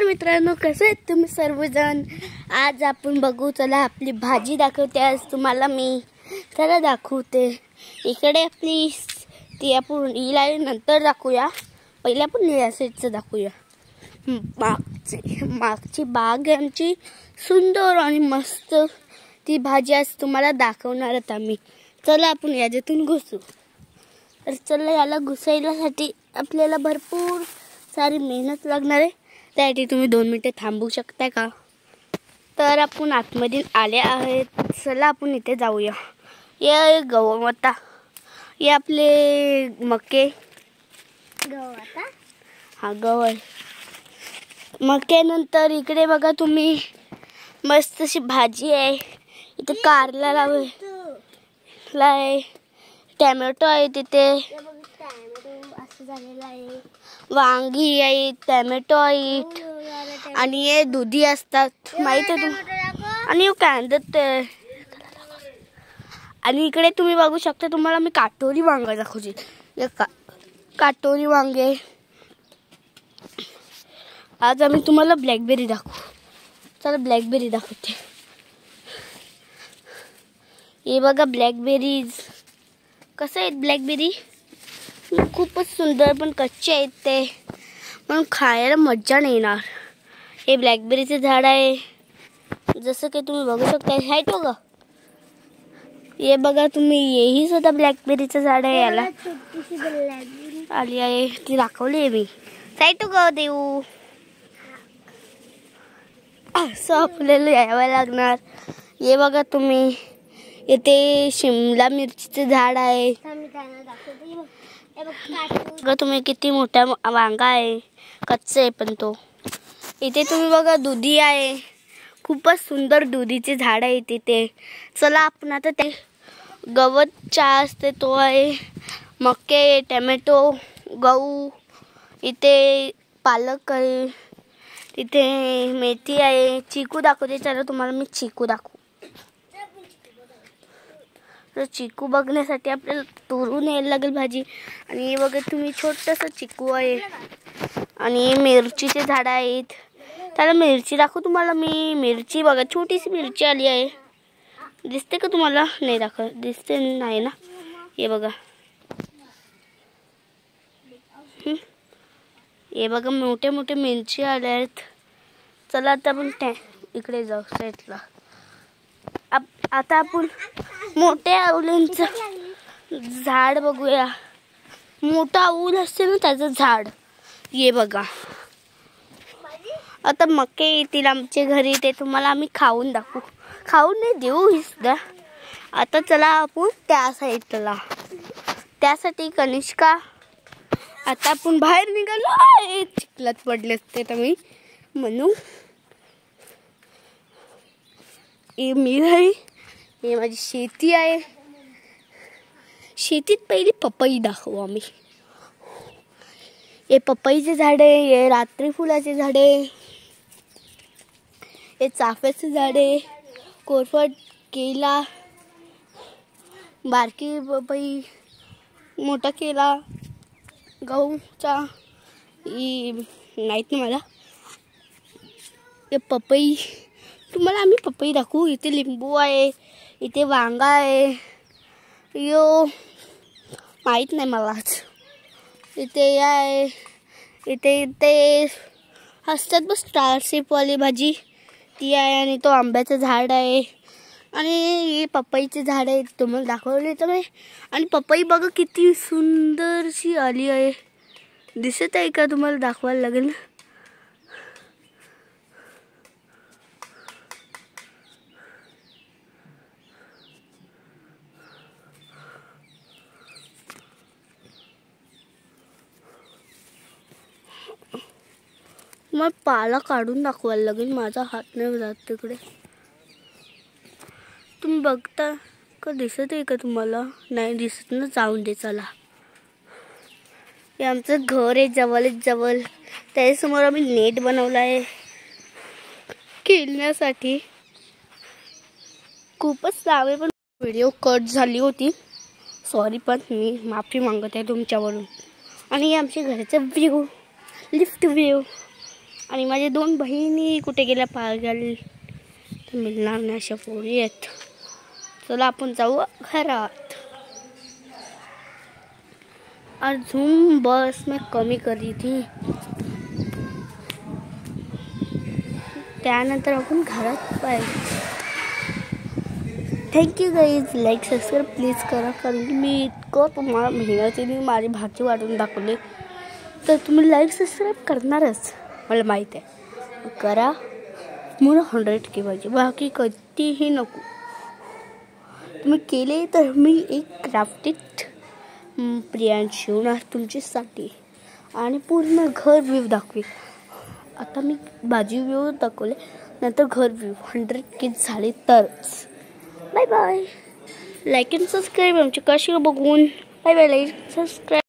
नमस्कार मित्रांनो, कसे आहेत तुम्ही सर्वजण। आज आपण बघू, चला आपली भाजी दाखवते आज तुम्हाला मी। चला दाखवते। इकडे आपली ती आपण हिला नंतर दाखवूया, पहिले आपण या साईडचं दाखवूया। मागची बाग आहे आमची, सुंदर आणि मस्त। ती भाजी आज तुम्हाला दाखवणार आहोत आम्ही। चला आपण याच्यातून घुसू। तर चला, याला घुसायसाठी आपल्याला भरपूर सारी मेहनत लागणार आहे। त्यासाठी तुम्ही 2 मिनिटे थांबू शकता का। तर आपण आतमध्ये आले आहेत, चला आपण इथे जाऊया। ये गहू आता, ये आपले मके गहू आता, हा गहू आहे। मके नंतर इकडे बघा तुम्ही, मस्त अशी भाजी आहे। इथे कारला लावलाय, टोमॅटो आहे तिथे, असं झालेलं आहे। वांगी आहे, टोमॅटो आहे, आणि हे दुधी असतात माहिती आहे तुम्हाला, आणि कांदे। आणि इकडे तुम्ही बघू शकता, तुम्हाला मी काटोरी वांगा दाखवते। काटोरी वांगे। आज आम्ही तुम्हाला ब्लॅकबेरी दाखवू। चला ब्लॅकबेरी दाखवते। हे बघा ब्लॅकबेरीज, कसं आहेत ब्लॅकबेरी, खूपच सुंदर, पण कच्चे आहेत ते, म्हणून खायला मज्जा नाही येणार। हे ब्लॅकबेरीचे झाड आहे, जसं की तुम्ही बघू शकता। हाय तो ग, हे बघा तुम्ही, हेही सुद्धा ब्लॅकबेरीचं झाड आहे। याला छोटीशी ब्लॅकबेरी आली आहे, ती दाखवली आहे मी। साई तो ग देऊ, असं आपल्याला यावं लागणार। हे बघा तुम्ही, इथे शिमला मिरचीचे झाड आहे। बघा तुम्ही, किती मोठा वांगा आहे, कच्चा आहे पण तो। इथे तुम्ही बघा दुधी आहे, खूपच सुंदर दुधीचे झाड आहे तिथे। चला आपण आता ते गवत चहा असते तो आहे, मके, टोमॅटो, गहू, इथे पालक आहे, तिथे मेथी आहे, चिकू दाखवते। चला तुम्हाला मी चिकू दाखवू। तर चिकू बघण्यासाठी आपल्याला तोडून यायला लागेल भाजी। आणि हे बघा तुम्ही, छोटंसं चिकू आहे, आणि मिरचीचे झाड आहेत। त्याला मिरची दाखवू तुम्हाला मी। मिरची बघा, छोटीशी मिरची आली आहे, दिसते का तुम्हाला? नाही दाखव, दिसते नाही ना। हे बघा, हे बघा मोठे मोठे मिरची आल्या आहेत। चला आता आपण इकडे जाऊ साईडला। आता आपण मोठ्या आवळींचं झाड बघूया। मोठा आवळ असते ना, त्याचं झाड। हे बघा, आता मके येतील आमच्या घरी, ते तुम्हाला आम्ही खाऊन दाखवू। खाऊन नाही देऊ सुद्धा। आता चला आपण त्या साईडला, त्यासाठी कनिष्का, आता आपण बाहेर निघालो। चिखलात पडले असते तर मी म्हणू। हे मी आहे, हे माझी शेती आहे। शेतीत पहिली पपई दाखवू आम्ही। हे पपईचे झाड आहे, हे रात्री फुलाचे झाड आहे, हे चाफ्याचे झाड आहे, कोरफड, केला, बारकी पपई, मोठा केला, गहूचा नाहीत ना मला। हे पपई, तुम्हाला आम्ही पपई दाखवू। इथे लिंबू आहे, इथे वांगा आहे, यो माहीत नाही मला। इथे आहे, इथे असतात बस स्टार शेपवाली भाजी, ती आहे, आणि तो आंब्याचं झाड आहे, आणि हे पपईचे झाड आहे, तुम्हाला दाखवले तर मी। आणि पपई बघा किती सुंदरशी आली आहे, दिसत आहे का? तुम्हाला दाखवायला लागेल ना। मग पाला काढून दाखवायला लागेल, माझा हात नाही जात तिकडे। तुम्ही बघता का? दिसत आहे का तुम्हाला? नाही दिसत ना, जाऊन दे चला। हे आमचं घर आहे जवळ, त्याच्यासमोर आम्ही नेट बनवला आहे खेळण्यासाठी। खूपच लांब, पण व्हिडिओ कट झाली होती, सॉरी, पण मी माफी मागत आहे तुमच्यावरून। आणि आमच्या घराचा व्ह्यू, लिफ्ट व्ह्यू, आणि माझ्या 2 बहिणी कुठे गेल्या पागल मिळणार नाही अशा पोरी आहेत. चला आपण जाऊ घरात. अजून बस मैं कमी करी थी, त्यानंतर आपण घरात पाहिजे. Thank you guys. Like subscribe please करा, कारण की मी इतकं तुम्हाला मेहनतीने माझी भाजी वाटून दाखवली तर तुम्ही लाईक सबस्क्राईब करणारच, मला माहीत आहे. करा, मला 100K पाहिजे, बाकी कधीही नको. तुम्ही केले तर मी एक क्राफ्टेड प्रियांशी होणार तुमच्यासाठी आणि पूर्ण घर व्ह्यू दाखवी. आता मी भाजी व्ह्यू दाखवले, नंतर घर व्ह्यू 100K झाले तरच. Bye bye. Like and subscribe आमची कशी बघून. Bye bye. Like subscribe.